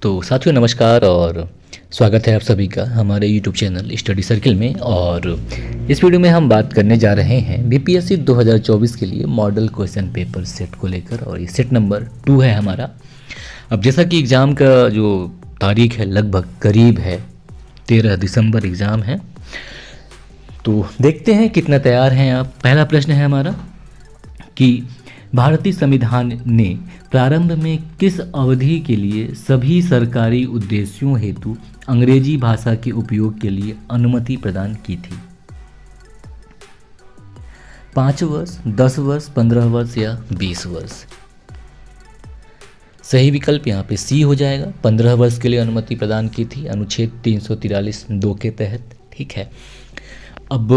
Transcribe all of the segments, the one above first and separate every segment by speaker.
Speaker 1: तो साथियों नमस्कार और स्वागत है आप सभी का हमारे यूट्यूब चैनल स्टडी सर्किल में। और इस वीडियो में हम बात करने जा रहे हैं बीपीएससी 2024 के लिए मॉडल क्वेश्चन पेपर सेट को लेकर, और ये सेट नंबर 2 है हमारा। अब जैसा कि एग्ज़ाम का जो तारीख है लगभग करीब है, 13 दिसंबर एग्ज़ाम है, तो देखते हैं कितना तैयार हैं आप। पहला प्रश्न है हमारा कि भारतीय संविधान ने प्रारंभ में किस अवधि के लिए सभी सरकारी उद्देश्यों हेतु अंग्रेजी भाषा के उपयोग के लिए अनुमति प्रदान की थी? 5 वर्ष, 10 वर्ष, 15 वर्ष या 20 वर्ष? सही विकल्प यहाँ पे सी हो जाएगा। 15 वर्ष के लिए अनुमति प्रदान की थी अनुच्छेद 343(2) के तहत। ठीक है। अब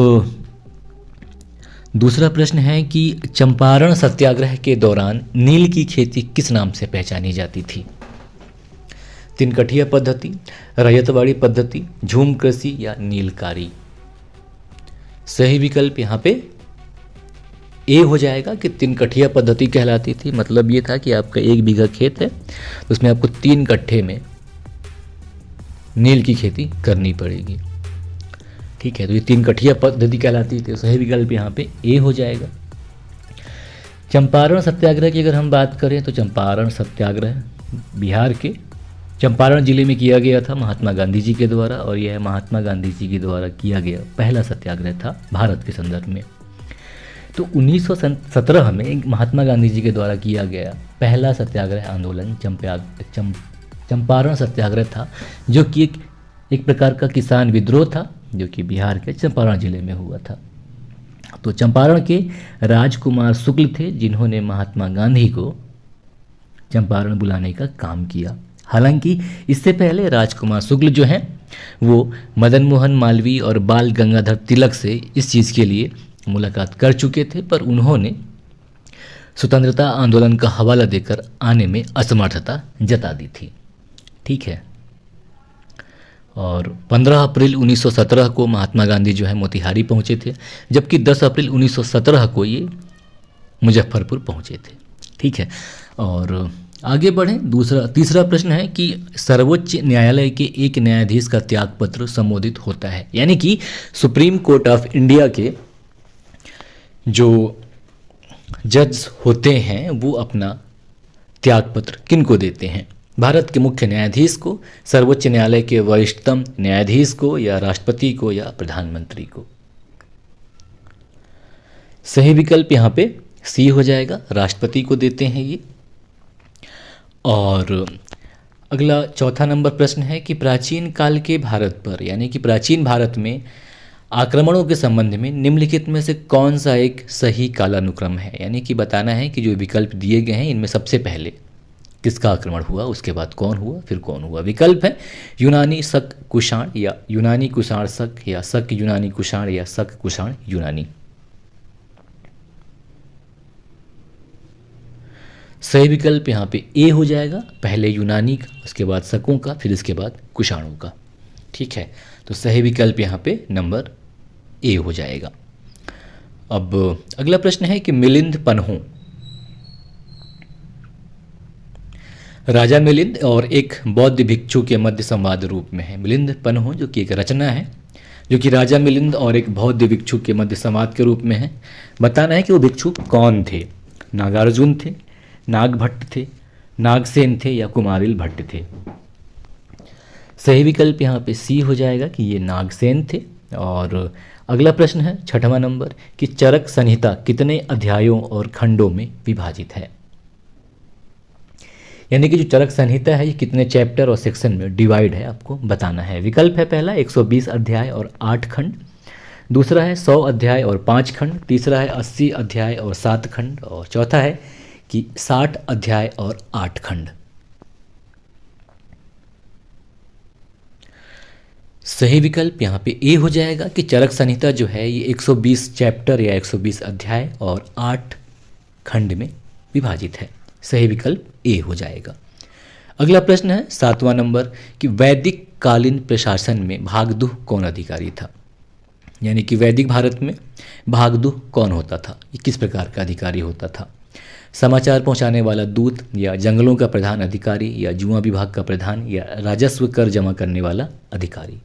Speaker 1: दूसरा प्रश्न है कि चंपारण सत्याग्रह के दौरान नील की खेती किस नाम से पहचानी जाती थी? तिनकठिया पद्धति, रैयतवाड़ी पद्धति, झूम कृषि या नीलकारी? सही विकल्प यहाँ पे ए हो जाएगा कि तिनकठिया पद्धति कहलाती थी। मतलब ये था कि आपका 1 बीघा खेत है तो उसमें आपको 3 कट्ठे में नील की खेती करनी पड़ेगी। ठीक है, तो ये 3 कठिया पद्धति कहलाती थी। सही विकल्प यहाँ पे ए हो जाएगा। चंपारण सत्याग्रह की अगर हम बात करें तो चंपारण सत्याग्रह बिहार के चंपारण जिले में किया गया था महात्मा गांधी जी के द्वारा, और यह महात्मा गांधी जी के द्वारा किया गया पहला सत्याग्रह था भारत के संदर्भ में। तो 1917 में महात्मा गांधी जी के द्वारा किया गया पहला सत्याग्रह आंदोलन चंपारण सत्याग्रह था, जो कि एक प्रकार का किसान विद्रोह था, जो कि बिहार के चंपारण जिले में हुआ था। तो चंपारण के राजकुमार शुक्ल थे जिन्होंने महात्मा गांधी को चंपारण बुलाने का काम किया। हालांकि इससे पहले राजकुमार शुक्ल जो हैं वो मदन मोहन मालवीय और बाल गंगाधर तिलक से इस चीज़ के लिए मुलाकात कर चुके थे, पर उन्होंने स्वतंत्रता आंदोलन का हवाला देकर आने में असमर्थता जता दी थी। ठीक है। और 15 अप्रैल 1917 को महात्मा गांधी जो है मोतिहारी पहुंचे थे, जबकि 10 अप्रैल 1917 को ये मुजफ्फरपुर पहुंचे थे। ठीक है। और आगे बढ़ें। तीसरा प्रश्न है कि सर्वोच्च न्यायालय के एक न्यायाधीश का त्यागपत्र संबोधित होता है, यानी कि सुप्रीम कोर्ट ऑफ इंडिया के जो जज होते हैं वो अपना त्यागपत्र किन को देते हैं? भारत के मुख्य न्यायाधीश को, सर्वोच्च न्यायालय के वरिष्ठतम न्यायाधीश को, या राष्ट्रपति को, या प्रधानमंत्री को? सही विकल्प यहाँ पे सी हो जाएगा, राष्ट्रपति को देते हैं ये। और अगला चौथा नंबर प्रश्न है कि प्राचीन काल के भारत पर, यानी कि प्राचीन भारत में आक्रमणों के संबंध में निम्नलिखित में से कौन सा एक सही कालानुक्रम है? यानी कि बताना है कि जो विकल्प दिए गए हैं इनमें सबसे पहले किसका आक्रमण हुआ, उसके बाद कौन हुआ, फिर कौन हुआ। विकल्प है यूनानी शक कुषाण, या यूनानी कुषाण शक, या शक यूनानी कुषाण, या शक कुषाण यूनानी? सही विकल्प यहाँ पे ए हो जाएगा, पहले यूनानी का, उसके बाद शकों का, फिर इसके बाद कुषाणों का। ठीक है, तो सही विकल्प यहाँ पे नंबर ए हो जाएगा। अब अगला प्रश्न है कि मिलिंद पन्हु, राजा मिलिंद और एक बौद्ध भिक्षु के मध्य संवाद रूप में है। मिलिंद पन्हु जो कि एक रचना है, जो कि राजा मिलिंद और एक बौद्ध भिक्षु के मध्य संवाद के रूप में है। बताना है कि वो भिक्षु कौन थे? नागार्जुन थे, नागभट्ट थे, नागसेन थे, या कुमारिल भट्ट थे? सही विकल्प यहाँ पे सी हो जाएगा कि ये नागसेन थे। और अगला प्रश्न है 6वां नंबर कि चरक संहिता कितने अध्यायों और खंडों में विभाजित है? यानी कि जो चरक संहिता है ये कितने चैप्टर और सेक्शन में डिवाइड है, आपको बताना है। विकल्प है पहला 120 अध्याय और 8 खंड, दूसरा है 100 अध्याय और 5 खंड, तीसरा है 80 अध्याय और 7 खंड, और चौथा है कि 60 अध्याय और 8 खंड। सही विकल्प यहाँ पे ए हो जाएगा कि चरक संहिता जो है ये 120 चैप्टर या 120 अध्याय और 8 खंड में विभाजित है। सही विकल्प ए हो जाएगा। अगला प्रश्न है 7वां नंबर कि वैदिक कालीन प्रशासन में भागदुह कौन अधिकारी था? यानी कि वैदिक भारत में भागदुह कौन होता था, ये किस प्रकार का अधिकारी होता था? समाचार पहुंचाने वाला दूत, या जंगलों का प्रधान अधिकारी, या जुआ विभाग का प्रधान, या राजस्व कर जमा करने वाला अधिकारी।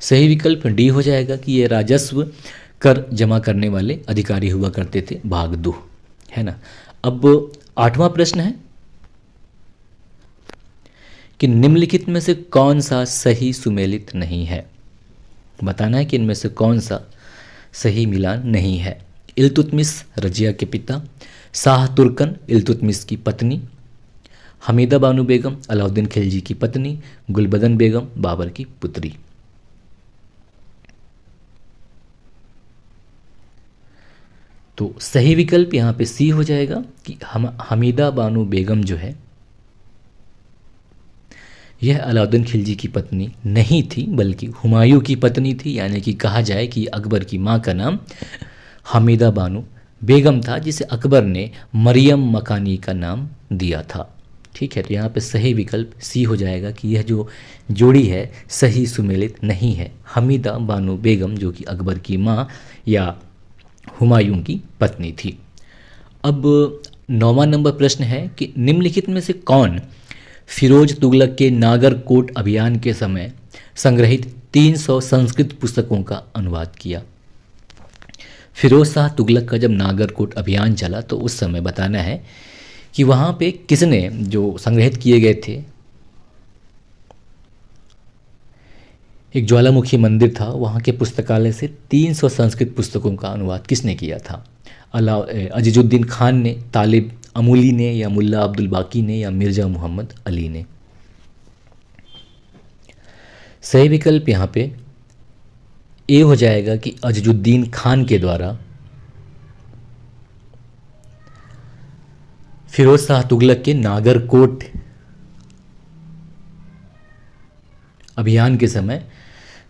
Speaker 1: सही विकल्प डी हो जाएगा कि ये राजस्व कर जमा करने वाले अधिकारी हुआ करते थे, भाग 2, है ना। अब 8वां प्रश्न है कि निम्नलिखित में से कौन सा सही सुमेलित नहीं है। बताना है कि इनमें से कौन सा सही मिलान नहीं है। इल्तुतमिश रजिया के पिता, शाह तुर्कन इल्तुतमिश की पत्नी, हमीदा बानो बेगम अलाउद्दीन खिलजी की पत्नी, गुलबदन बेगम बाबर की पुत्री। तो सही विकल्प यहाँ पे सी हो जाएगा कि हमीदा बानो बेगम जो है यह अलाउद्दीन खिलजी की पत्नी नहीं थी, बल्कि हुमायूं की पत्नी थी। यानी कि कहा जाए कि अकबर की माँ का नाम हमीदा बानो बेगम था, जिसे अकबर ने मरियम मकानी का नाम दिया था। ठीक है, तो यहाँ पे सही विकल्प सी हो जाएगा कि यह जो जोड़ी है सही सुमेलित नहीं है। हमीदा बानो बेगम जो कि अकबर की माँ या हुमायूं की पत्नी थी। अब 9वां नंबर प्रश्न है कि निम्नलिखित में से कौन फिरोज तुगलक के नागरकोट अभियान के समय संग्रहित 300 संस्कृत पुस्तकों का अनुवाद किया। फिरोज शाह तुगलक का जब नागरकोट अभियान चला तो उस समय बताना है कि वहाँ पे किसने जो संग्रहित किए गए थे, एक ज्वालामुखी मंदिर था, वहाँ के पुस्तकालय से 300 संस्कृत पुस्तकों का अनुवाद किसने किया था। अजीजुद्दीन खान ने, तालिब अमूली ने, या मुल्ला अब्दुल बाकी ने, या मिर्ज़ा मोहम्मद अली ने। सही विकल्प यहाँ पे ए हो जाएगा कि अजीजुद्दीन खान के द्वारा फिरोज शाह तुगलक के नागरकोट अभियान के समय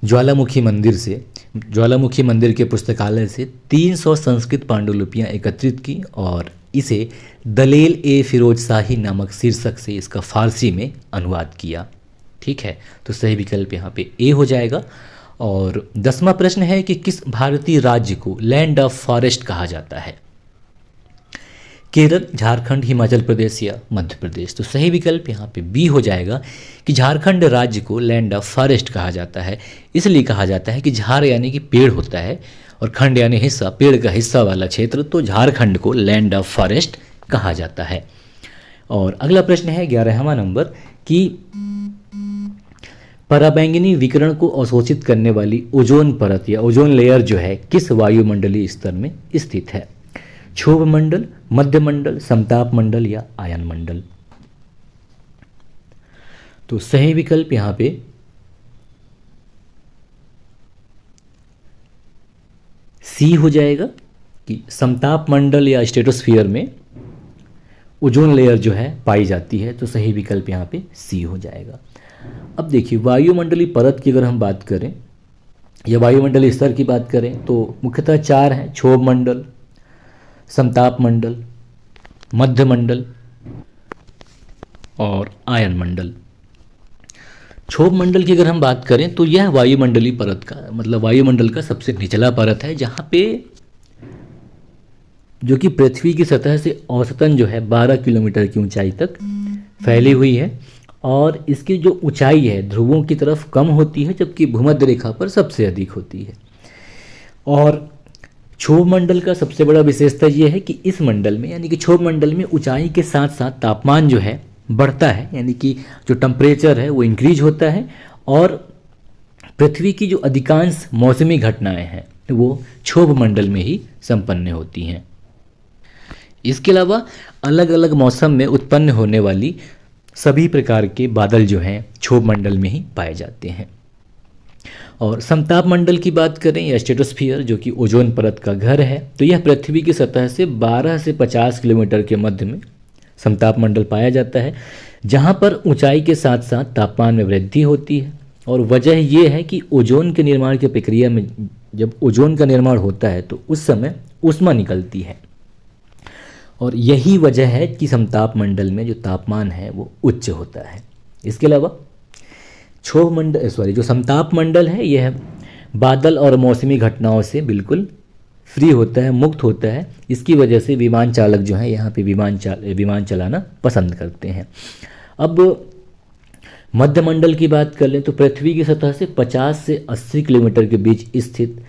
Speaker 1: ज्वालामुखी मंदिर के पुस्तकालय से 300 संस्कृत पांडुलिपियाँ एकत्रित की और इसे दलेल ए फिरोज शाही नामक शीर्षक से इसका फारसी में अनुवाद किया। ठीक है, तो सही विकल्प यहाँ पे ए हो जाएगा। और 10वां प्रश्न है कि किस भारतीय राज्य को लैंड ऑफ फॉरेस्ट कहा जाता है। केरल, झारखंड, हिमाचल प्रदेश या मध्य प्रदेश। तो सही विकल्प यहाँ पे बी हो जाएगा कि झारखंड राज्य को लैंड ऑफ फॉरेस्ट कहा जाता है। इसलिए कहा जाता है कि झार यानी कि पेड़ होता है और खंड यानी हिस्सा, पेड़ का हिस्सा वाला क्षेत्र, तो झारखंड को लैंड ऑफ फॉरेस्ट कहा जाता है। और अगला प्रश्न है 11वां नंबर कि पराबैंगनी विकिरण को अवशोषित करने वाली ओजोन परत या ओजोन लेयर जो है किस वायुमंडलीय स्तर में स्थित है। क्षोभ मंडल, मध्य मंडल, समताप मंडल या आयन मंडल। तो सही विकल्प यहां पे सी हो जाएगा कि समताप मंडल या स्ट्रेटोस्फीयर में ओजोन लेयर जो है पाई जाती है। तो सही विकल्प यहाँ पे सी हो जाएगा। अब देखिए, वायुमंडलीय परत की अगर हम बात करें या वायुमंडलीय स्तर की बात करें तो मुख्यतः 4 हैं: क्षोभ मंडल, समताप मंडल, मध्य मंडल और आयन मंडल। क्षोभ मंडल की अगर हम बात करें तो यह वायुमंडलीय परत का मतलब वायुमंडल का सबसे निचला परत है, जहाँ पे जो कि पृथ्वी की सतह से औसतन जो है 12 किलोमीटर की ऊंचाई तक फैली हुई है और इसकी जो ऊंचाई है ध्रुवों की तरफ कम होती है, जबकि भूमध्य रेखा पर सबसे अधिक होती है। और क्षोभ मंडल का सबसे बड़ा विशेषता यह है कि इस मंडल में यानी कि क्षोभ मंडल में ऊंचाई के साथ साथ तापमान जो है बढ़ता है, यानी कि जो टेम्परेचर है वो इंक्रीज होता है और पृथ्वी की जो अधिकांश मौसमी घटनाएं हैं वो क्षोभ मंडल में ही संपन्न होती हैं। इसके अलावा अलग अलग मौसम में उत्पन्न होने वाली सभी प्रकार के बादल जो हैं क्षोभ मंडल में ही पाए जाते हैं। और समताप मंडल की बात करें या स्ट्रेटोस्फीयर जो कि ओजोन परत का घर है, तो यह पृथ्वी की सतह से 12 से 50 किलोमीटर के मध्य में समताप मंडल पाया जाता है, जहां पर ऊंचाई के साथ साथ तापमान में वृद्धि होती है। और वजह यह है कि ओजोन के निर्माण की प्रक्रिया में जब ओजोन का निर्माण होता है तो उस समय ऊष्मा निकलती है और यही वजह है कि समताप मंडल में जो तापमान है वो उच्च होता है। इसके अलावा जो समताप मंडल है यह बादल और मौसमी घटनाओं से बिल्कुल फ्री होता है, मुक्त होता है। इसकी वजह से विमान चालक जो है यहाँ पे विमान चलाना पसंद करते हैं। अब मध्यमंडल की बात कर लें तो पृथ्वी की सतह से 50 से 80 किलोमीटर के बीच स्थित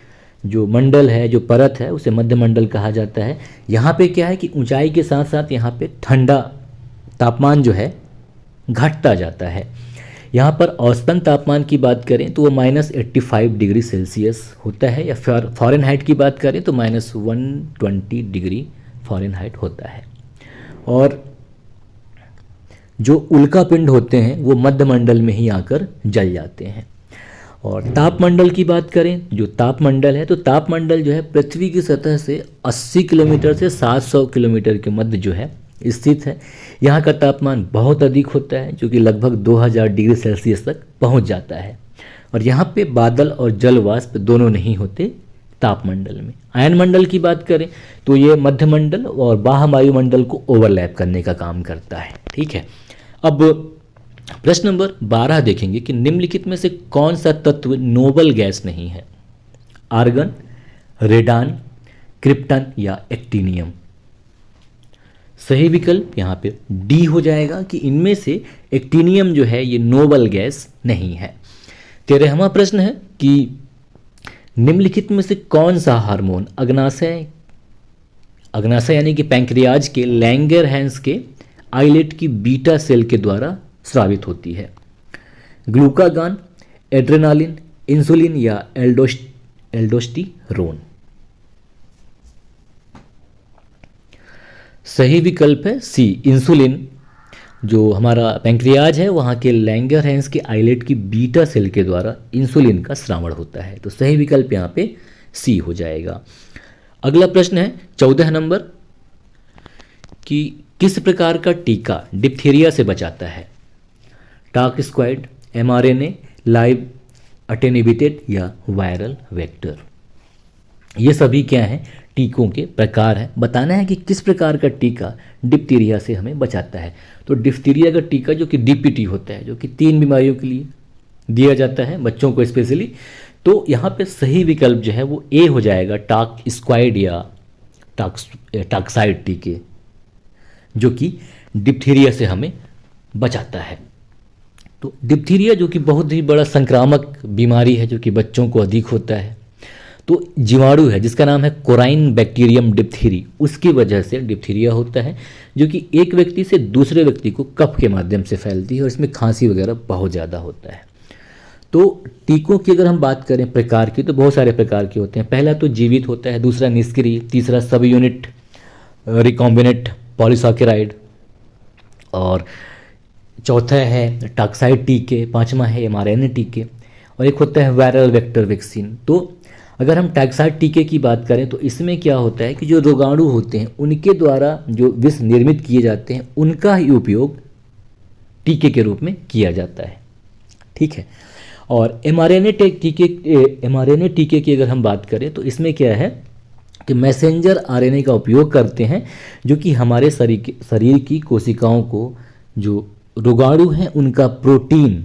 Speaker 1: जो मंडल है, जो परत है, उसे मध्यमंडल कहा जाता है। यहाँ पे क्या है कि ऊंचाई के साथ साथ यहाँ पे ठंडा तापमान जो है घटता जाता है। यहाँ पर औसतन तापमान की बात करें तो वो -85 डिग्री सेल्सियस होता है, या फ़ारेनहाइट की बात करें तो -120 डिग्री फ़ारेनहाइट होता है। और जो उल्कापिंड होते हैं वो मध्यमंडल में ही आकर जल जाते हैं। और तापमंडल की बात करें, जो तापमंडल है, तो तापमंडल जो है पृथ्वी की सतह से 80 किलोमीटर से 700 किलोमीटर के मध्य जो है स्थित है। यहाँ का तापमान बहुत अधिक होता है, जो कि लगभग 2000 डिग्री सेल्सियस तक पहुँच जाता है। और यहाँ पे बादल और जल वाष्प दोनों नहीं होते तापमंडल में। आयनमंडल की बात करें तो ये मध्यमंडल और बाह्य वायुमंडल को ओवरलैप करने का काम करता है। ठीक है, अब प्रश्न नंबर 12 देखेंगे कि निम्नलिखित में से कौन सा तत्व नोबल गैस नहीं है? आर्गन, रेडान, क्रिप्टन या एक्टिनियम? सही विकल्प यहाँ पे डी हो जाएगा कि इनमें से एक्टिनियम जो है ये नोबल गैस नहीं है। 13वां प्रश्न है कि निम्नलिखित में से कौन सा हार्मोन अग्नाशय यानी कि पैंक्रियाज के लैंगरहैंस के आइलेट की बीटा सेल के द्वारा स्रावित होती है? ग्लूकागॉन, एड्रेनालिन, इंसुलिन या एल्डोस्टिरोन? सही विकल्प है सी, इंसुलिन। जो हमारा पैंक्रियाज है वहाँ के लैंगरहैंस के आइलेट की बीटा सेल के द्वारा इंसुलिन का स्रावण होता है। तो सही विकल्प यहाँ पे सी हो जाएगा। अगला प्रश्न है 14 नंबर कि किस प्रकार का टीका डिप्थीरिया से बचाता है? टार्क-स्क्वायड, mRNA, लाइव अटेन्यूएटेड या वायरल वेक्टर? ये सभी क्या हैं? टीकों के प्रकार हैं। बताना है कि किस प्रकार का टीका डिप्थीरिया से हमें बचाता है। तो डिप्थीरिया का टीका जो कि डीपीटी होता है, जो कि 3 बीमारियों के लिए दिया जाता है, बच्चों को स्पेशली। तो यहाँ पे सही विकल्प जो है वो ए हो जाएगा, टार्क-स्क्वायड या टार्क्साइड टीके, जो कि डिप्थीरिया से हमें बचाता है। तो डिप्थीरिया जो कि बहुत ही बड़ा संक्रामक बीमारी है, जो कि बच्चों को अधिक होता है। तो जीवाणु है जिसका नाम है कोराइन बैक्टीरियम डिप्थीरी, उसकी वजह से डिप्थीरिया होता है, जो कि एक व्यक्ति से दूसरे व्यक्ति को कफ के माध्यम से फैलती है और इसमें खांसी वगैरह बहुत ज़्यादा होता है। तो टीकों की अगर हम बात करें प्रकार की, तो बहुत सारे प्रकार के होते हैं। पहला तो जीवित होता है, दूसरा निष्क्रिय, तीसरा सब यूनिट रिकॉम्बिनेंट पॉलीसैकेराइड, और चौथा है टार्क्साइड टीके, पांचवा है mRNA टीके, और एक होता है वायरल वेक्टर वैक्सीन। तो अगर हम टार्क्साइड टीके की बात करें तो इसमें क्या होता है कि जो रोगाणु होते हैं उनके द्वारा जो विष निर्मित किए जाते हैं उनका ही उपयोग टीके के रूप में किया जाता है। ठीक है, और mRNA टीके की अगर हम बात करें तो इसमें क्या है कि मैसेंजर RNA का उपयोग करते हैं, जो कि हमारे शरीर की कोशिकाओं को जो रोगाणु हैं उनका प्रोटीन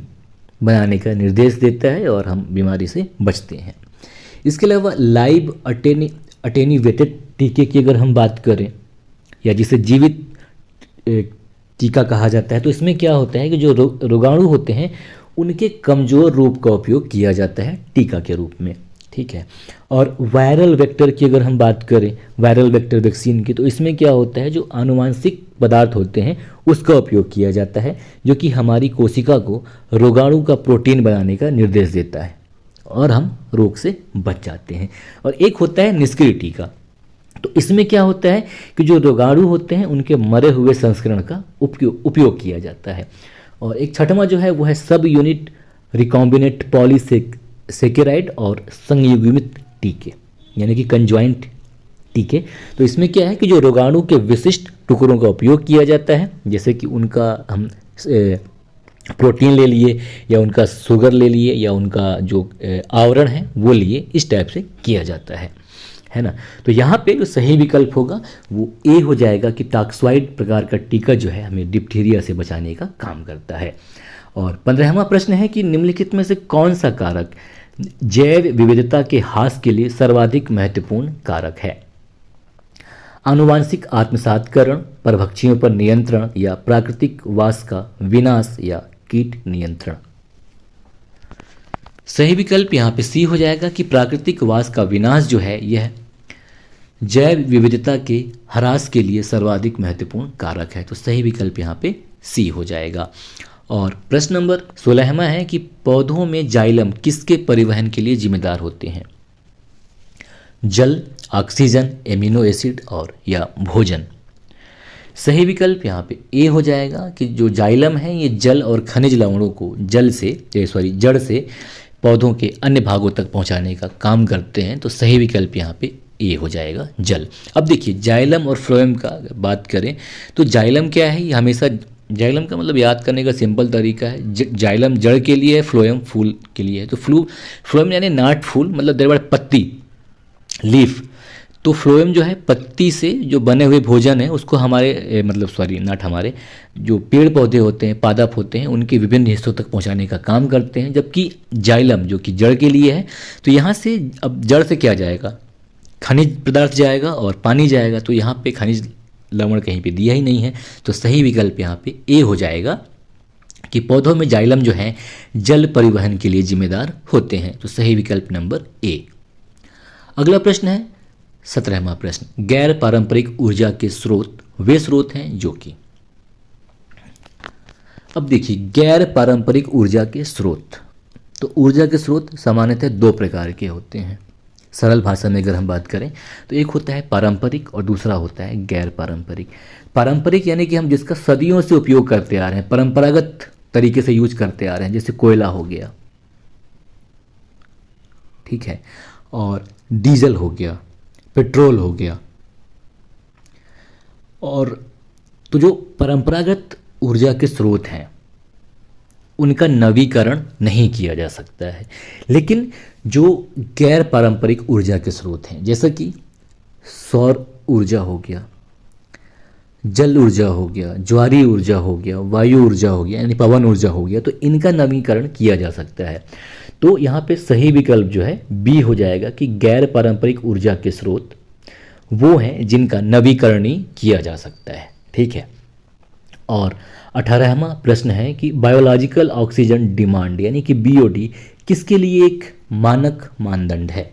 Speaker 1: बनाने का निर्देश देता है और हम बीमारी से बचते हैं। इसके अलावा लाइव अटेन्यूएटेड टीके की अगर हम बात करें, या जिसे जीवित टीका कहा जाता है, तो इसमें क्या होता है कि जो रोगाणु होते हैं उनके कमज़ोर रूप का उपयोग किया जाता है टीका के रूप में। ठीक है, और वायरल वेक्टर की अगर हम बात करें, वायरल वेक्टर वैक्सीन की, तो इसमें क्या होता है, जो आनुवांशिक पदार्थ होते हैं उसका उपयोग किया जाता है, जो कि हमारी कोशिका को रोगाणु का प्रोटीन बनाने का निर्देश देता है और हम रोग से बच जाते हैं। और एक होता है निष्क्रिय टीका, तो इसमें क्या होता है कि जो रोगाणु होते हैं उनके मरे हुए संस्करण का उपयोग किया जाता है। और एक छठवां जो है वो है सब यूनिट रिकॉम्बिनेंट पॉलीसैकेराइड और संयुग्मित टीके, यानी कि कंजॉइंट टीके। तो इसमें क्या है कि जो रोगाणु के विशिष्ट टुकड़ों का उपयोग किया जाता है, जैसे कि उनका हम प्रोटीन ले लिए या उनका शुगर ले लिए या उनका जो आवरण है वो लिए, इस टाइप से किया जाता है ना। तो यहाँ पे जो सही विकल्प होगा वो ए हो जाएगा कि टार्क्साइड प्रकार का टीका जो है हमें डिप्थीरिया से बचाने का काम करता है। और 15वां प्रश्न है कि निम्नलिखित में से कौन सा कारक जैव विविधता के ह्रास के लिए सर्वाधिक महत्वपूर्ण कारक है। आनुवांशिक आत्मसातकरण, परभक्षियों पर नियंत्रण या प्राकृतिक वास का विनाश या कीट नियंत्रण। सही विकल्प यहाँ पे सी हो जाएगा कि प्राकृतिक वास का विनाश जो है यह जैव विविधता के ह्रास के लिए सर्वाधिक महत्वपूर्ण कारक है। तो सही विकल्प यहाँ पे सी हो जाएगा। और प्रश्न नंबर 16वां है कि पौधों में जाइलम किसके परिवहन के लिए जिम्मेदार होते हैं? जल, ऑक्सीजन, एमिनो एसिड और या भोजन। सही विकल्प यहाँ पे ए हो जाएगा कि जो जाइलम है ये जल और खनिज लवणों को जड़ से पौधों के अन्य भागों तक पहुँचाने का काम करते हैं। तो सही विकल्प यहाँ पे ए हो जाएगा, जल। अब देखिए जाइलम और फ्लोएम का अगर बात करें तो जाइलम क्या है, ये हमेशा जाइलम का मतलब याद करने का सिंपल तरीका है, जाइलम जड़ के लिए है, फ्लोएम फूल के लिए है। तो फ्लोएम यानी नाट फूल, मतलब देर बार पत्ती, लीफ। तो फ्लोएम जो है पत्ती से जो बने हुए भोजन है उसको हमारे जो पेड़ पौधे होते हैं, पादप होते हैं, उनके विभिन्न हिस्सों तक पहुंचाने का काम करते हैं। जबकि जाइलम जो कि जड़ के लिए है, तो यहाँ से अब जड़ से क्या जाएगा, खनिज पदार्थ जाएगा और पानी जाएगा। तो यहाँ पे खनिज लवण कहीं पे दिया ही नहीं है। तो सही विकल्प यहाँ पे ए हो जाएगा कि पौधों में जाइलम जो है जल परिवहन के लिए जिम्मेदार होते हैं। तो सही विकल्प नंबर ए। अगला प्रश्न है 17वां प्रश्न, गैर पारंपरिक ऊर्जा के स्रोत वे स्रोत हैं जो कि। अब देखिए गैर पारंपरिक ऊर्जा के स्रोत, तो ऊर्जा के स्रोत सामान्यतः दो प्रकार के होते हैं। सरल भाषा में अगर हम बात करें तो एक होता है पारंपरिक और दूसरा होता है गैर पारंपरिक। पारंपरिक यानी कि हम जिसका सदियों से उपयोग करते आ रहे हैं, परंपरागत तरीके से यूज करते आ रहे हैं, जैसे कोयला हो गया, ठीक है, और डीजल हो गया, पेट्रोल हो गया। और तो जो परंपरागत ऊर्जा के स्रोत हैं उनका नवीकरण नहीं किया जा सकता है। लेकिन जो गैर पारंपरिक ऊर्जा के स्रोत हैं, जैसा कि सौर ऊर्जा हो गया, जल ऊर्जा हो गया, ज्वारीय ऊर्जा हो गया, वायु ऊर्जा हो गया, यानी पवन ऊर्जा हो गया, तो इनका नवीकरण किया जा सकता है। तो यहाँ पे सही विकल्प जो है बी हो जाएगा कि गैर पारंपरिक ऊर्जा के स्रोत वो हैं जिनका नवीकरणीय किया जा सकता है, ठीक है। और 18वां प्रश्न है कि बायोलॉजिकल ऑक्सीजन डिमांड यानी कि बीओडी किसके लिए एक मानक मानदंड है?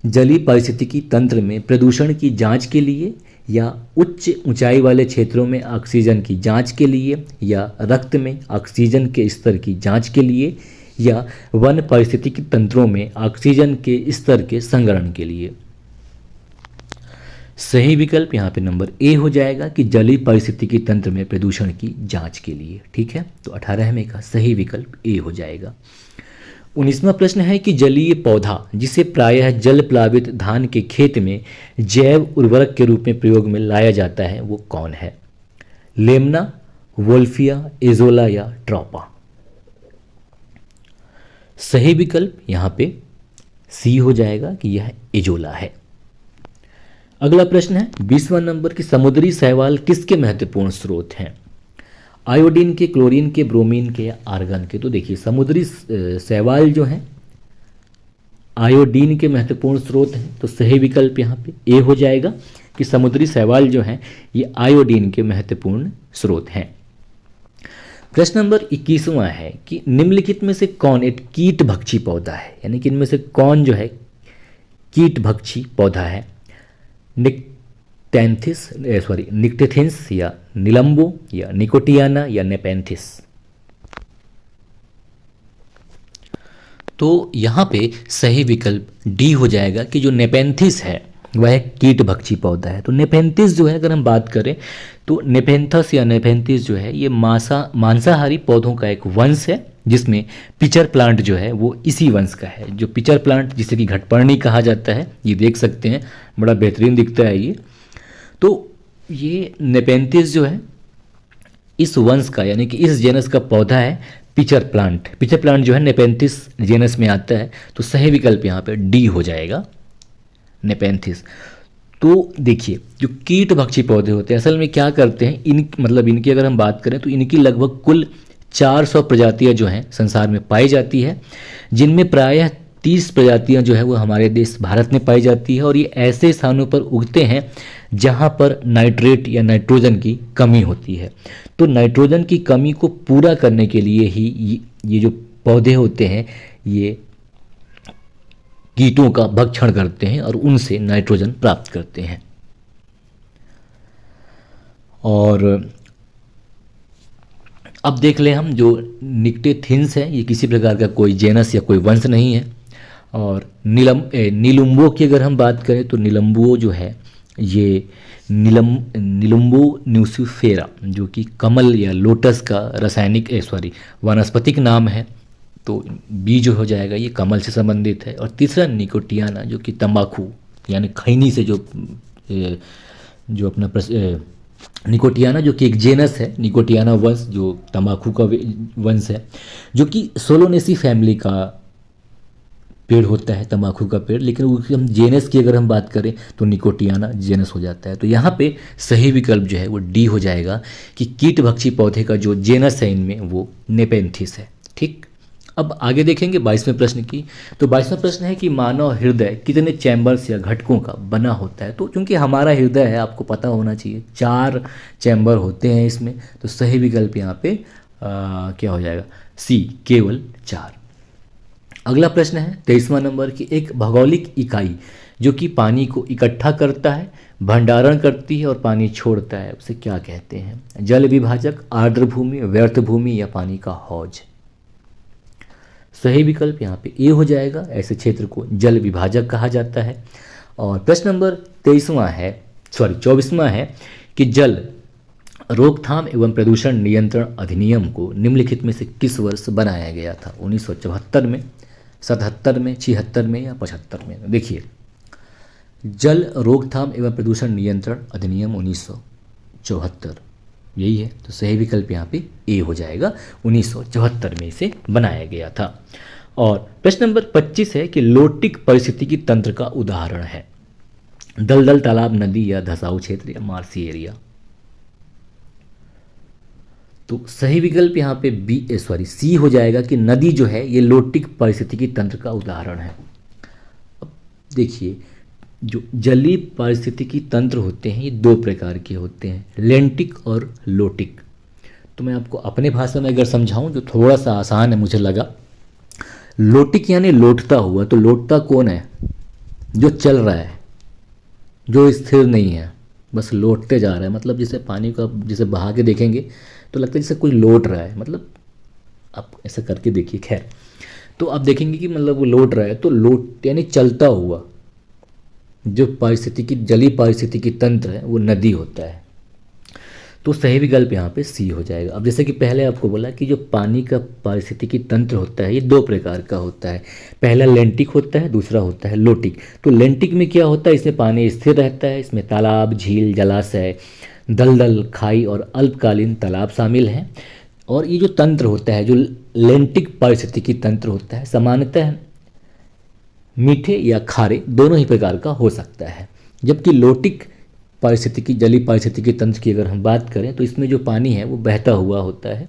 Speaker 1: जलीय पारिस्थितिकी तंत्र में प्रदूषण की जांच के लिए, या उच्च ऊंचाई वाले क्षेत्रों में ऑक्सीजन की जांच के लिए, या रक्त में ऑक्सीजन के स्तर की जांच के लिए, या वन पारिस्थितिकी तंत्रों में ऑक्सीजन के स्तर के संग्रहण के लिए। सही विकल्प यहाँ पे नंबर ए हो जाएगा कि जलीय पारिस्थितिकी तंत्र में प्रदूषण की जांच के लिए, ठीक है। तो 18वें का सही विकल्प ए हो जाएगा। 19वां प्रश्न है कि जलीय पौधा जिसे प्रायः जल प्लावित धान के खेत में जैव उर्वरक के रूप में प्रयोग में लाया जाता है वो कौन है? लेमना, वोल्फिया, एजोला या ट्रॉपा। सही विकल्प यहाँ पे सी हो जाएगा कि यह एजोला है। अगला प्रश्न है 20वां नंबर की समुद्री शैवाल किसके महत्वपूर्ण स्रोत हैं? आयोडीन के, क्लोरीन के, ब्रोमीन के या आर्गन के। तो देखिए समुद्री शैवाल जो हैं आयोडीन के महत्वपूर्ण स्रोत हैं। तो सही विकल्प यहाँ पे ए हो जाएगा कि समुद्री शैवाल जो हैं ये आयोडीन के महत्वपूर्ण स्रोत हैं। प्रश्न नंबर 21वां है कि निम्नलिखित में से कौन एक कीट भक्षी पौधा है, यानी कि इनमें से कौन जो है कीट भक्षी पौधा है? निक्टेथिंस या निलंबो या निकोटियाना या नेपेंथिस। तो यहाँ पे सही विकल्प डी हो जाएगा कि जो नेपेंथिस है वह कीट भक्षी पौधा है। तो नेपेंथिस जो है अगर हम बात करें तो नेपेंथस या नेपेंथिस जो है ये मांसाहारी पौधों का एक वंश है जिसमें पिचर प्लांट जो है वो इसी वंश का है। जो पिचर प्लांट जिसे कि घटपर्णी कहा जाता है, ये देख सकते हैं बड़ा बेहतरीन दिखता है ये। तो ये नेपेंथिस जो है इस वंश का यानी कि इस जेनस का पौधा है पिचर प्लांट। पिचर प्लांट जो है नेपेंथिस जेनस में आता है। तो सही विकल्प यहाँ पे डी हो जाएगा, नेपेंथिस। तो देखिए जो कीट भक्षी पौधे होते हैं असल में क्या करते हैं, इनकी अगर हम बात करें तो इनकी लगभग कुल 400 प्रजातियां जो हैं संसार में पाई जाती है, जिनमें प्रायः 30 प्रजातियां जो है वो हमारे देश भारत में पाई जाती है। और ये ऐसे स्थानों पर उगते हैं जहां पर नाइट्रेट या नाइट्रोजन की कमी होती है। तो नाइट्रोजन की कमी को पूरा करने के लिए ही ये जो पौधे होते हैं ये कीटों का भक्षण करते हैं और उनसे नाइट्रोजन प्राप्त करते हैं। और अब देख लें हम जो निक्टेथिंस है, ये किसी प्रकार का कोई जेनस या कोई वंश नहीं है। और नीलुम्बो की अगर हम बात करें तो नीलम्बुओ जो है ये नीलुम्बो न्यूसिफेरा जो कि कमल या लोटस का रासायनिक वानस्पतिक नाम है। तो बी जो हो जाएगा ये कमल से संबंधित है। और तीसरा निकोटियाना जो कि तंबाकू यानी खैनी से जो अपना निकोटियाना जो कि एक जेनस है, निकोटियाना वंश जो तंबाकू का वंश है, जो कि सोलोनेसी फैमिली का पेड़ होता है, तंबाकू का पेड़। लेकिन उसकी हम जेनस की अगर हम बात करें तो निकोटियाना जेनस हो जाता है। तो यहाँ पे सही विकल्प जो है वो डी हो जाएगा कि कीटभक्षी पौधे का जो जेनस है इनमें वो नेपेंथिस है। ठीक, अब आगे देखेंगे 22वें प्रश्न की। तो 22वां प्रश्न है कि मानव हृदय कितने चैम्बर्स या घटकों का बना होता है। तो चूंकि हमारा हृदय है, आपको पता होना चाहिए 4 चैम्बर होते हैं इसमें। तो सही विकल्प यहाँ पे क्या हो जाएगा, सी, केवल 4। अगला प्रश्न है 23वां नंबर की, एक भौगोलिक इकाई जो कि पानी को इकट्ठा करता है, भंडारण करती है और पानी छोड़ता है, उसे क्या कहते हैं। जल विभाजक, आर्द्र भूमि, व्यर्थ भूमि या पानी का हौज। सही विकल्प यहाँ पे ए हो जाएगा। ऐसे क्षेत्र को जल विभाजक कहा जाता है। और प्रश्न नंबर 24वां है कि जल रोकथाम एवं प्रदूषण नियंत्रण अधिनियम को निम्नलिखित में से किस वर्ष बनाया गया था। 1974 में, 77 में, 76 में या 75 में। देखिए, जल रोकथाम एवं प्रदूषण नियंत्रण अधिनियम 1974 यही है। तो सही विकल्प यहाँ पे ए हो जाएगा, 1974 में इसे बनाया गया था। और प्रश्न नंबर 25 है कि लोटिक पारिस्थितिकी तंत्र का उदाहरण है। दलदल, तालाब, नदी या धसाऊ क्षेत्र या मार्सी एरिया। तो सही विकल्प यहाँ पे सी हो जाएगा कि नदी जो है ये लोटिक पारिस्थितिकी तंत्र का उदाहरण है। अब देखिए, जो जलीय पारिस्थितिकी तंत्र होते हैं ये 2 प्रकार के होते हैं, लेंटिक और लोटिक। तो मैं आपको अपने भाषा में अगर समझाऊं जो थोड़ा सा आसान है मुझे लगा। लोटिक यानी लौटता हुआ। तो लौटता कौन है, जो चल रहा है, जो स्थिर नहीं है, बस लौटते जा रहा है। मतलब जैसे पानी का जैसे बहा के देखेंगे तो लगता है जैसे कोई लौट रहा है, मतलब आप ऐसा करके देखिए। खैर, तो आप देखेंगे कि मतलब वो लौट रहा है। तो लौट यानी चलता हुआ जो जलीय पारिस्थितिकी तंत्र है वो नदी होता है। तो सही विकल्प यहाँ पे सी हो जाएगा। अब जैसे कि पहले आपको बोला कि जो पानी का पारिस्थितिकी तंत्र होता है ये 2 प्रकार का होता है। पहला लेंटिक होता है, दूसरा होता है लोटिक। तो लेंटिक में क्या होता है, इसमें पानी स्थिर रहता है, इसमें तालाब, झील, जलाशय, दलदल, खाई और अल्पकालीन तालाब शामिल हैं। और ये जो तंत्र होता है, जो लेंटिक पारिस्थितिकी तंत्र होता है, सामान्यतः मीठे या खारे दोनों ही प्रकार का हो सकता है। जबकि लोटिक जलीय पारिस्थितिकी तंत्र की अगर हम बात करें तो इसमें जो पानी है वो बहता हुआ होता है।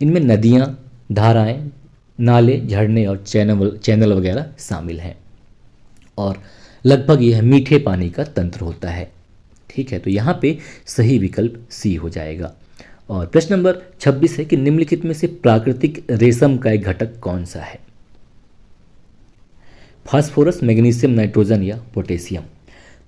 Speaker 1: इनमें नदियाँ, धाराएं, नाले, झरने और चैनल वगैरह शामिल हैं। और लगभग यह मीठे पानी का तंत्र होता है। ठीक है, तो यहाँ पे सही विकल्प सी हो जाएगा। और प्रश्न नंबर 26 है कि निम्नलिखित में से प्राकृतिक रेशम का एक घटक कौन सा है। फास्फोरस, मैग्नीशियम, नाइट्रोजन या पोटेशियम।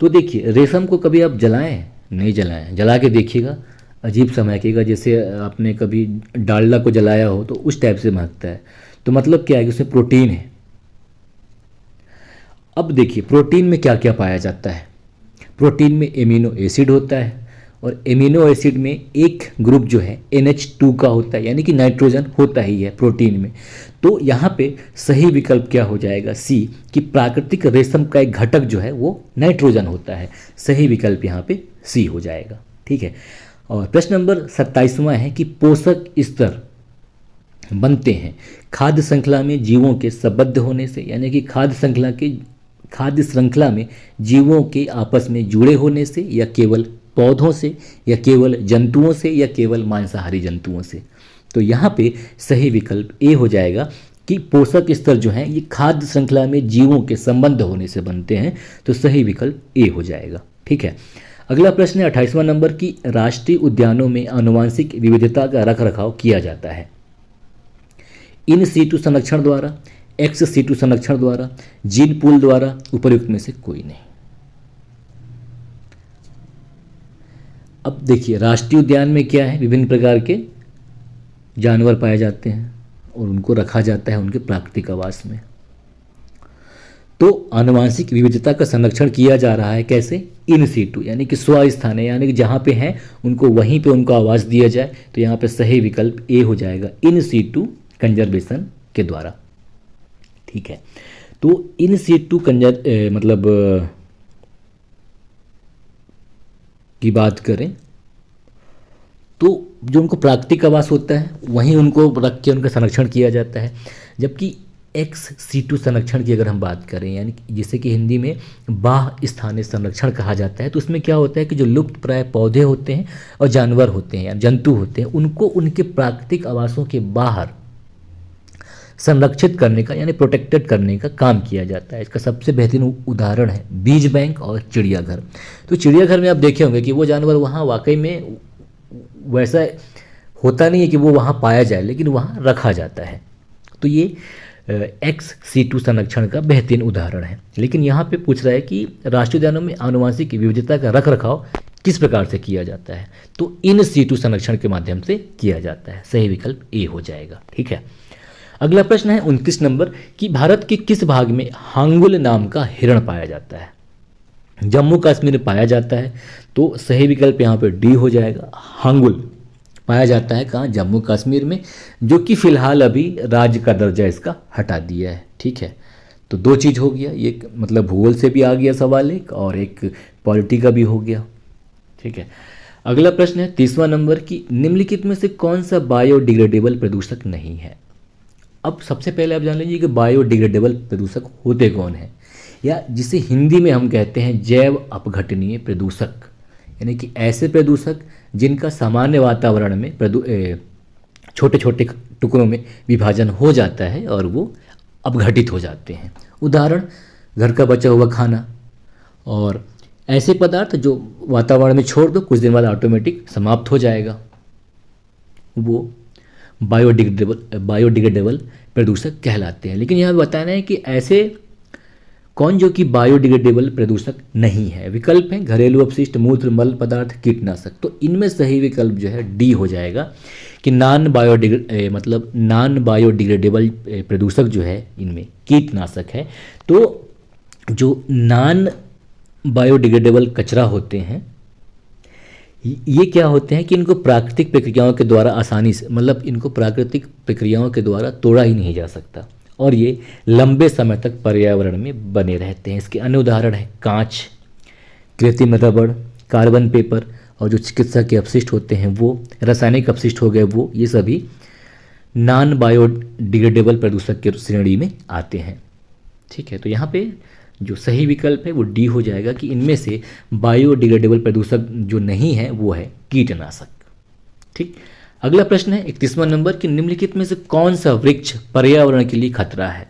Speaker 1: तो देखिए, रेशम को कभी आप जलाएं, नहीं जलाएं, जला के देखिएगा, अजीब सा महकेगा। जैसे आपने कभी डालडा को जलाया हो तो उस टाइप से महकता है। तो मतलब क्या है कि उसमें प्रोटीन है। अब देखिए, प्रोटीन में क्या क्या पाया जाता है। प्रोटीन में एमिनो एसिड होता है और एमिनो एसिड में एक ग्रुप जो है NH2 का होता है, यानी कि नाइट्रोजन होता ही है प्रोटीन में। तो यहाँ पे सही विकल्प क्या हो जाएगा, सी, कि प्राकृतिक रेशम का एक घटक जो है वो नाइट्रोजन होता है। सही विकल्प यहाँ पे सी हो जाएगा। ठीक है, और प्रश्न नंबर 27वां है कि पोषक स्तर बनते हैं खाद्य श्रृंखला में जीवों के संबद्ध होने से, यानी कि खाद्य श्रृंखला में जीवों के आपस में जुड़े होने से, या केवल पौधों से, या केवल जंतुओं से, या केवल मांसाहारी जंतुओं से। तो यहाँ पे सही विकल्प ए हो जाएगा कि पोषक स्तर जो हैं ये खाद्य श्रृंखला में जीवों के संबंध होने से बनते हैं, तो सही विकल्प ए हो जाएगा। ठीक है, अगला प्रश्न है 28वां नंबर की राष्ट्रीय उद्यानों में आनुवांशिक विविधता का रखरखाव किया जाता है इन सीटू संरक्षण द्वारा, एक्स सीटू संरक्षण द्वारा, जीन पूल द्वारा, उपर्युक्त में से कोई नहीं। अब देखिए राष्ट्रीय उद्यान में क्या है, विभिन्न प्रकार के जानवर पाए जाते हैं और उनको रखा जाता है उनके प्राकृतिक आवास में। तो आनुवांशिक विविधता का संरक्षण किया जा रहा है कैसे, इन सीटू, यानी कि स्वस्थानीय, यानी कि जहाँ पे हैं उनको वहीं पे उनको आवास दिया जाए। तो यहाँ पे सही विकल्प ए हो जाएगा, इन सीटू कंजर्वेशन के द्वारा। ठीक है, तो इन सीटू की बात करें तो जो उनको प्राकृतिक आवास होता है वहीं उनको रख के उनका संरक्षण किया जाता है। जबकि एक्स सीटू संरक्षण की अगर हम बात करें, यानी कि जैसे कि हिंदी में बाह्य स्थानीय संरक्षण कहा जाता है, तो उसमें क्या होता है कि जो लुप्त प्राय पौधे होते हैं और जानवर होते हैं या जंतु होते हैं उनको उनके प्राकृतिक आवासों के बाहर संरक्षित करने का यानी प्रोटेक्टेड करने का काम किया जाता है। इसका सबसे बेहतरीन उदाहरण है बीज बैंक और चिड़ियाघर। तो चिड़ियाघर में आप देखे होंगे कि वो जानवर वहाँ वाकई में वैसा होता नहीं है कि वो वहाँ पाया जाए, लेकिन वहाँ रखा जाता है। तो ये एक्स सीटू संरक्षण का बेहतरीन उदाहरण है। लेकिन यहाँ पे पूछ रहा है कि राष्ट्रीय उद्यानों में आनुवांशिक विविधता का रखरखाव किस प्रकार से किया जाता है, तो इन सीटू संरक्षण के माध्यम से किया जाता है। सही विकल्प ए हो जाएगा। ठीक है, अगला प्रश्न है 29 नंबर कि भारत के किस भाग में हांगुल नाम का हिरण पाया जाता है। जम्मू कश्मीर में पाया जाता है, तो सही विकल्प यहाँ पे डी हो जाएगा। हांगुल पाया जाता है कहाँ, जम्मू कश्मीर में, जो कि फिलहाल अभी राज्य का दर्जा इसका हटा दिया है। ठीक है, तो दो चीज़ हो गया, ये मतलब भूगोल से भी आ गया सवाल एक, और एक पॉलिटी का भी हो गया। ठीक है, अगला प्रश्न है 30वां नंबर की निम्नलिखित में से कौन सा बायोडिग्रेडेबल प्रदूषक नहीं है। अब सबसे पहले आप जान लीजिए कि बायोडिग्रेडेबल प्रदूषक होते कौन हैं, या जिसे हिंदी में हम कहते हैं जैव अपघटनीय प्रदूषक, यानी कि ऐसे प्रदूषक जिनका सामान्य वातावरण में छोटे छोटे टुकड़ों में विभाजन हो जाता है और वो अपघटित हो जाते हैं। उदाहरण घर का बचा हुआ खाना और ऐसे पदार्थ जो वातावरण में छोड़ दो कुछ दिन बाद ऑटोमेटिक समाप्त हो जाएगा, वो बायोडिग्रेडेबल प्रदूषक कहलाते हैं। लेकिन यहाँ बताना है कि ऐसे कौन जो कि बायोडिग्रेडेबल प्रदूषक नहीं है। विकल्प हैं घरेलू अपशिष्ट, मूत्र, मल पदार्थ, कीटनाशक। तो इनमें सही विकल्प जो है डी हो जाएगा कि नॉन बायोडिग्रेडेबल प्रदूषक जो है इनमें कीटनाशक है। तो जो नॉन बायोडिग्रेडेबल कचरा होते हैं ये क्या होते हैं कि इनको प्राकृतिक प्रक्रियाओं के द्वारा आसानी से, मतलब इनको प्राकृतिक प्रक्रियाओं के द्वारा तोड़ा ही नहीं जा सकता और ये लंबे समय तक पर्यावरण में बने रहते हैं। इसके अन्य उदाहरण हैं कांच, कृत्रिम रबड़, कार्बन पेपर और जो चिकित्सा के अपशिष्ट होते हैं वो, रासायनिक अपशिष्ट हो गए वो, ये सभी नॉन बायोडिग्रेडेबल प्रदूषक के श्रेणी में आते हैं। ठीक है, तो यहाँ पे जो सही विकल्प है वो डी हो जाएगा कि इनमें से बायोडिग्रेडेबल प्रदूषक जो नहीं है वो है कीटनाशक। ठीक, अगला प्रश्न है 31वां नंबर कि निम्नलिखित में से कौन सा वृक्ष पर्यावरण के लिए खतरा है।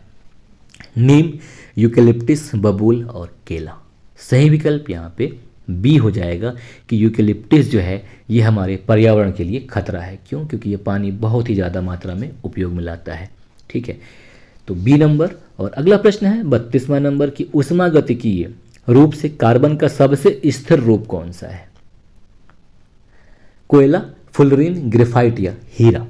Speaker 1: नीम, यूकेलिप्टिस, बबूल और केला। सही विकल्प यहाँ पे बी हो जाएगा कि यूकेलिप्टिस जो है ये हमारे पर्यावरण के लिए खतरा है। क्यों? क्योंकि ये पानी बहुत ही ज़्यादा मात्रा में उपयोग में लाता है। ठीक है, तो बी नंबर। और अगला प्रश्न है 32वां नंबर की ऊष्मागतिकीय रूप से कार्बन का सबसे स्थिर रूप कौन सा है। कोयला, फुलरीन, ग्रेफाइट या हीरा।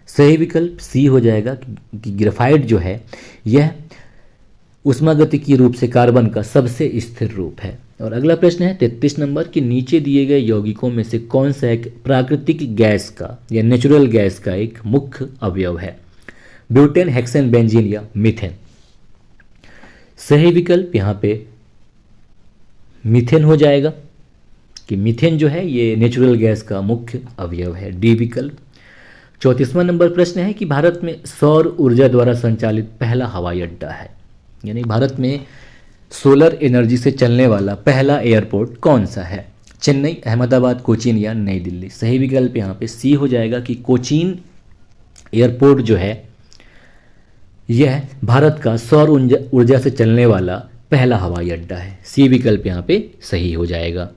Speaker 1: सही विकल्प सी हो जाएगा कि ग्रेफाइट जो है यह ऊष्मागतिकीय रूप से कार्बन का सबसे स्थिर रूप है। और अगला प्रश्न है 33 नंबर कि नीचे दिए गए यौगिकों में से कौन सा एक प्राकृतिक गैस का या नेचुरल गैस का एक मुख्य अवयव है। ब्यूटेन, हेक्सेन, बेंजीन या मीथेन। सही विकल्प यहाँ पे मीथेन हो जाएगा कि मीथेन जो है ये नेचुरल गैस का मुख्य अवयव है, डी विकल्प। 34वां नंबर प्रश्न है कि भारत में सौर ऊर्जा द्वारा संचालित पहला हवाई अड्डा है, यानी भारत में सोलर एनर्जी से चलने वाला पहला एयरपोर्ट कौन सा है। चेन्नई, अहमदाबाद, कोचीन या नई दिल्ली। सही विकल्प यहाँ पे सी हो जाएगा कि कोचीन एयरपोर्ट जो है यह भारत का सौर ऊर्जा से चलने वाला पहला हवाई अड्डा है। सी विकल्प यहाँ पे सही हो जाएगा।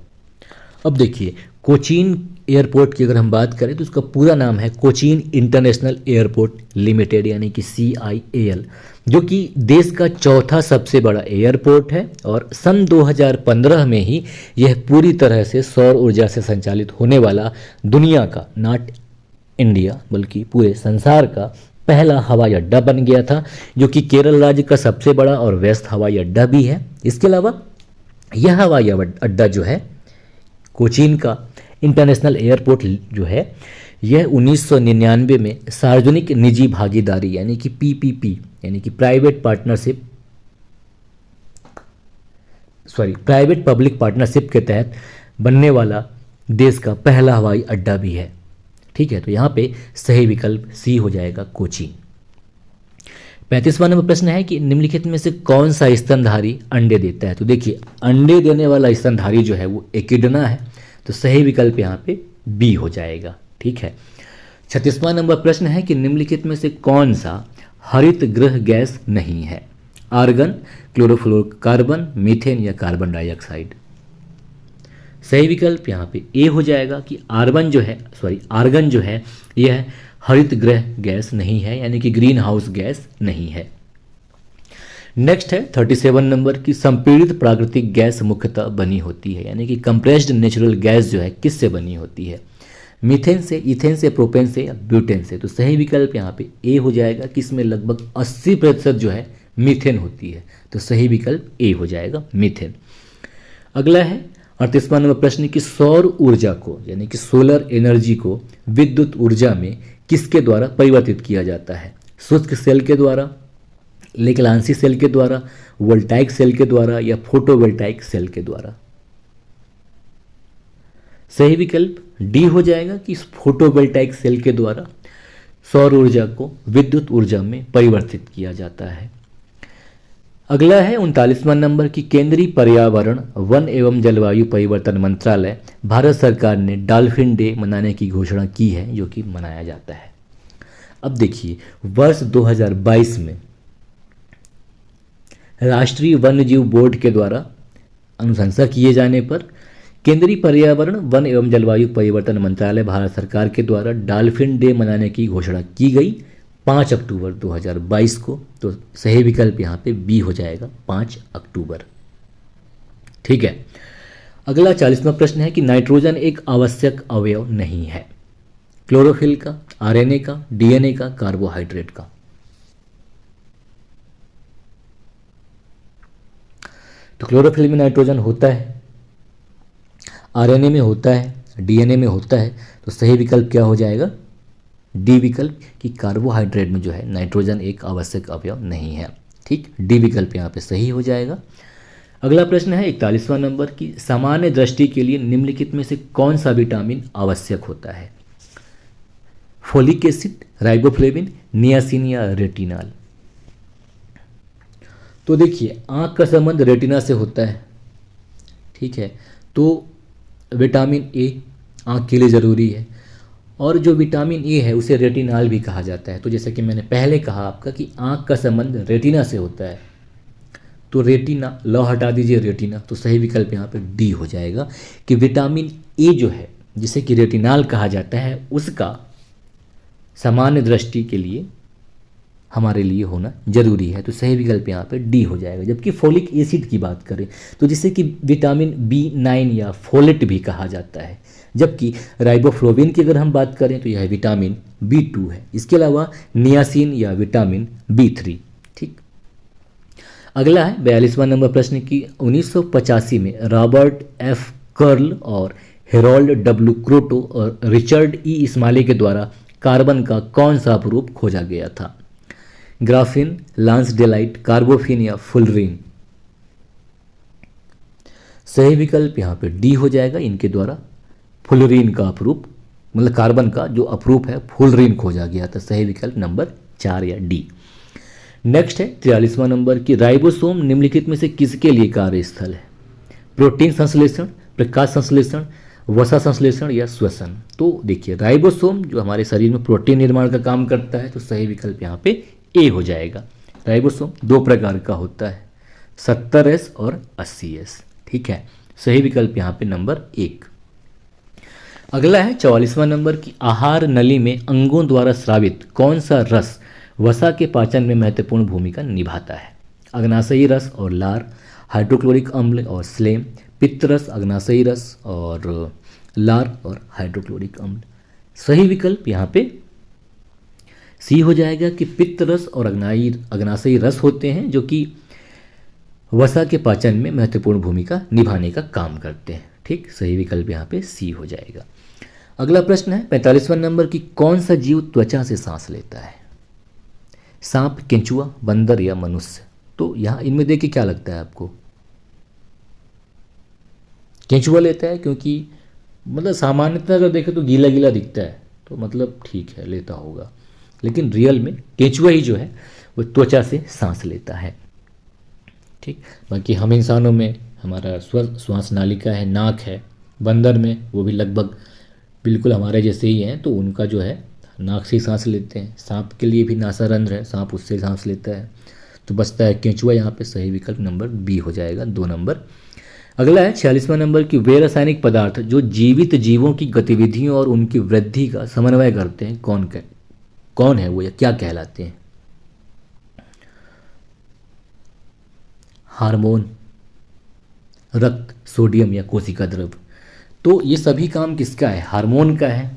Speaker 1: अब देखिए, कोचीन एयरपोर्ट की अगर हम बात करें तो उसका पूरा नाम है कोचीन इंटरनेशनल एयरपोर्ट लिमिटेड यानी कि CIAL, जो कि देश का चौथा सबसे बड़ा एयरपोर्ट है और सन 2015 में ही यह पूरी तरह से सौर ऊर्जा से संचालित होने वाला दुनिया का, नॉट इंडिया बल्कि पूरे संसार का पहला हवाई अड्डा बन गया था, जो कि केरल राज्य का सबसे बड़ा और व्यस्त हवाई अड्डा भी है। इसके अलावा यह हवाई अड्डा जो है कोचीन का इंटरनेशनल एयरपोर्ट जो है यह 1999 में सार्वजनिक निजी भागीदारी यानी कि PPP यानी कि प्राइवेट पब्लिक पार्टनरशिप के तहत बनने वाला देश का पहला हवाई अड्डा भी है। ठीक है, तो यहाँ पे सही विकल्प सी हो जाएगा कोचीन। 35वां नंबर प्रश्न है कि निम्नलिखित में से कौन सा स्तनधारी अंडे देता है। तो देखिए, अंडे देने वाला स्तनधारी जो है वो एकिडना है, तो सही विकल्प यहाँ पे बी हो जाएगा। ठीक है। 36वां नंबर प्रश्न है कि निम्नलिखित में से कौन सा हरित गृह गैस नहीं है। आर्गन, क्लोरोफ्लोरोकार्बन, मीथेन या कार्बन डाइऑक्साइड। सही विकल्प यहाँ पे ए हो जाएगा कि आर्गन जो है यह हरित गृह गैस नहीं है यानी कि ग्रीन हाउस गैस नहीं है। नेक्स्ट है 37 नंबर की संपीड़ित प्राकृतिक गैस मुख्यतः बनी होती है यानी कि कंप्रेस्ड नेचुरल गैस जो है किससे बनी होती है। मीथेन से, इथेन से, प्रोपेन से या ब्यूटेन से। तो सही विकल्प यहाँ पे ए हो जाएगा कि इसमें लगभग 80% जो है मीथेन होती है, तो सही विकल्प ए हो जाएगा मीथेन। अगला है 38वां नंबर प्रश्न की सौर ऊर्जा को यानी कि सोलर एनर्जी को विद्युत ऊर्जा में किसके द्वारा परिवर्तित किया जाता है। शुष्क सेल के द्वारा, लेकलांसी सेल के द्वारा, वोल्टाइक सेल के द्वारा या फोटोवोल्टाइक सेल के द्वारा। सही विकल्प डी हो जाएगा कि फोटोवोल्टाइक सेल के द्वारा सौर ऊर्जा को विद्युत ऊर्जा में परिवर्तित किया जाता है। अगला है 39वां नंबर की केंद्रीय पर्यावरण, वन एवं जलवायु परिवर्तन मंत्रालय भारत सरकार ने डॉल्फिन डे मनाने की घोषणा की है, जो कि मनाया जाता है। अब देखिए, वर्ष 2022 में राष्ट्रीय वन्यजीव बोर्ड के द्वारा अनुशंसा किए जाने पर केंद्रीय पर्यावरण, वन एवं जलवायु परिवर्तन मंत्रालय भारत सरकार के द्वारा डॉल्फिन डे मनाने की घोषणा की गई 5 अक्टूबर 2022 को। तो सही विकल्प यहाँ पे बी हो जाएगा 5 अक्टूबर। ठीक है। अगला 40वां प्रश्न है कि नाइट्रोजन एक आवश्यक अवयव नहीं है। क्लोरोफिल का, RNA का, DNA का, कार्बोहाइड्रेट का। तो क्लोरोफिल में नाइट्रोजन होता है, RNA में होता है, DNA में होता है, तो सही विकल्प क्या हो जाएगा, डी विकल्प कि कार्बोहाइड्रेट में जो है नाइट्रोजन एक आवश्यक अवयव नहीं है। ठीक, डी विकल्प यहाँ पे सही हो जाएगा। अगला प्रश्न है 41वां नंबर की सामान्य दृष्टि के लिए निम्नलिखित में से कौन सा विटामिन आवश्यक होता है। फोलिक एसिड, राइबोफ्लेविन, नियासिन या रेटिनॉल। तो देखिए, आँख का संबंध रेटिना से होता है। ठीक है, तो विटामिन ए आँख के लिए ज़रूरी है और जो विटामिन ए है उसे रेटिनॉल भी कहा जाता है। तो जैसे कि मैंने पहले कहा आपका कि आँख का संबंध रेटिना से होता है, तो रेटिना, लौ हटा दीजिए रेटिना, तो सही विकल्प यहाँ पर डी हो जाएगा कि विटामिन ए जो है जिसे कि रेटिनॉल कहा जाता है उसका सामान्य दृष्टि के लिए हमारे लिए होना जरूरी है। तो सही विकल्प यहाँ पे डी हो जाएगा। जबकि फोलिक एसिड की बात करें तो जिसे कि विटामिन B9 या फोलेट भी कहा जाता है, जबकि राइबोफ्लोविन की अगर हम बात करें तो यह विटामिन B2 है। इसके अलावा नियासिन या विटामिन B3। ठीक, अगला है 42वां नंबर प्रश्न की 1985 में रॉबर्ट F कर्ल और हेरोल्ड W क्रोटो और रिचर्ड E इस्माइली के द्वारा कार्बन का कौन सा अपरूप खोजा गया था। ग्राफीन, लांसडेलाइट, कार्बोफिन या फुलरीन। सही विकल्प यहाँ पे डी हो जाएगा, इनके द्वारा फुलरीन का अपरूप, मतलब कार्बन का जो अपरूप है फुलरीन खोजा गया था। सही विकल्प नंबर 4 या डी। नेक्स्ट है 43वां नंबर की राइबोसोम निम्नलिखित में से किसके लिए कार्यस्थल है। प्रोटीन संश्लेषण, प्रकाश संश्लेषण, वसा संश्लेषण या श्वसन। तो देखिए राइबोसोम जो हमारे शरीर में प्रोटीन निर्माण का काम करता है, तो सही विकल्प यहाँ पे ए हो जाएगा। राइबोसोम दो प्रकार का होता है, 70S और 80S। ठीक है, सही विकल्प यहाँ पे नंबर 1। अगला है 44वां नंबर की आहार नली में अंगों द्वारा स्रावित कौन सा रस वसा के पाचन में महत्वपूर्ण भूमिका निभाता है? अग्नाशयी रस और लार, हाइड्रोक्लोरिक अम्ल और स्लेम, पित्तरस, अग्नाशयी रस और लार और हाइड्रोक्लोरिक अम्ल। सही विकल्प यहाँ पे सी हो जाएगा कि पित्तरस और अग्नाशयी रस होते हैं जो कि वसा के पाचन में महत्वपूर्ण भूमिका निभाने का काम करते हैं। ठीक, सही विकल्प यहाँ पे सी हो जाएगा। अगला प्रश्न है 45वां नंबर की कौन सा जीव त्वचा से सांस लेता है? सांप, केंचुआ, बंदर या मनुष्य? तो यहाँ इनमें देखिए क्या लगता है आपको? केंचुआ लेता है, क्योंकि मतलब सामान्यतः अगर देखें तो गीला गीला दिखता है, तो मतलब ठीक है लेता होगा, लेकिन रियल में केंचुआ ही जो है वो त्वचा से सांस लेता है। ठीक, बाकी हम इंसानों में हमारा श्वास नालिका है, नाक है, बंदर में वो भी लगभग बिल्कुल हमारे जैसे ही हैं, तो उनका जो है नाक से ही सांस लेते हैं। सांप के लिए भी नासारंध्र है, सांप उससे सांस लेता है। तो बचता है केंचुआ, यहाँ पे सही विकल्प नंबर बी हो जाएगा, 2 नंबर। अगला है 46वां नंबर की वे रासायनिक पदार्थ जो जीवित जीवों की गतिविधियों और उनकी वृद्धि का समन्वय करते हैं कौन है वो, या क्या कहलाते हैं? हार्मोन, रक्त, सोडियम या कोशिका द्रव? तो ये सभी काम किसका है? हार्मोन का है,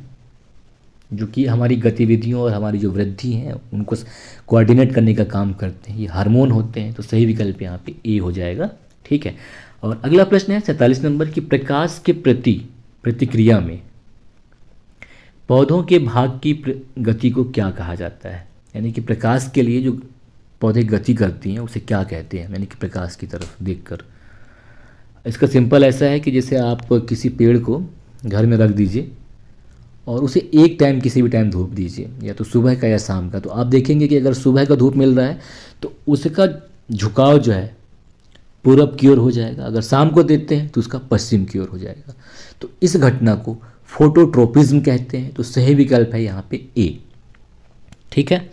Speaker 1: जो कि हमारी गतिविधियों और हमारी जो वृद्धि है उनको कोऑर्डिनेट करने का काम करते हैं, ये हार्मोन होते हैं। तो सही विकल्प यहाँ पे ए हो जाएगा। ठीक है, और अगला प्रश्न है 47 नंबर की प्रकाश के प्रति प्रतिक्रिया में पौधों के भाग की गति को क्या कहा जाता है? यानी कि प्रकाश के लिए जो पौधे गति करती हैं उसे क्या कहते हैं? यानी कि प्रकाश की तरफ देखकर। इसका सिंपल ऐसा है कि जैसे आप किसी पेड़ को घर में रख दीजिए और उसे एक टाइम किसी भी टाइम धूप दीजिए, या तो सुबह का या शाम का, तो आप देखेंगे कि अगर सुबह का धूप मिल रहा है तो उसका झुकाव जो है पूरब की ओर हो जाएगा, अगर शाम को देते हैं तो उसका पश्चिम की ओर हो जाएगा। तो इस घटना को फोटोट्रोपिज्म कहते हैं। तो सही विकल्प है यहाँ पे ए। ठीक है,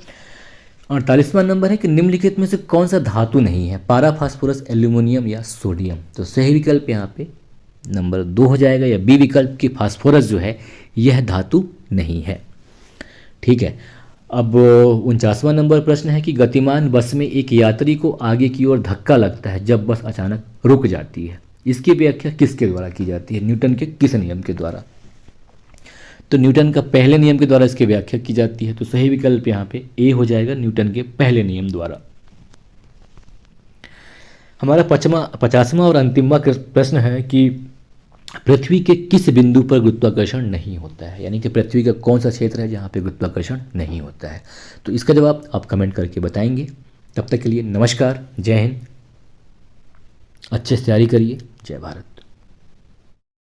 Speaker 1: 48वां नंबर है कि निम्नलिखित में से कौन सा धातु नहीं है? पारा, फास्फोरस, एल्यूमिनियम या सोडियम? तो सही विकल्प यहाँ पे नंबर 2 हो जाएगा, या बी विकल्प की फास्फोरस जो है यह धातु नहीं है। ठीक है, अब 49वां नंबर प्रश्न है कि गतिमान बस में एक यात्री को आगे की ओर धक्का लगता है जब बस अचानक रुक जाती है। इसकी व्याख्या किसके द्वारा की जाती है? न्यूटन के किस नियम के द्वारा? तो न्यूटन का पहले नियम के द्वारा इसकी व्याख्या की जाती है। तो सही विकल्प यहाँ पे ए हो जाएगा, न्यूटन के पहले नियम द्वारा। हमारा 50वां और अंतिमवां प्रश्न है कि पृथ्वी के किस बिंदु पर गुरुत्वाकर्षण नहीं होता है? यानी कि पृथ्वी का कौन सा क्षेत्र है जहाँ पे गुरुत्वाकर्षण नहीं होता है? तो इसका जवाब आप कमेंट करके बताएंगे। तब तक के लिए नमस्कार, जय हिंद, अच्छे से तैयारी करिए, जय भारत।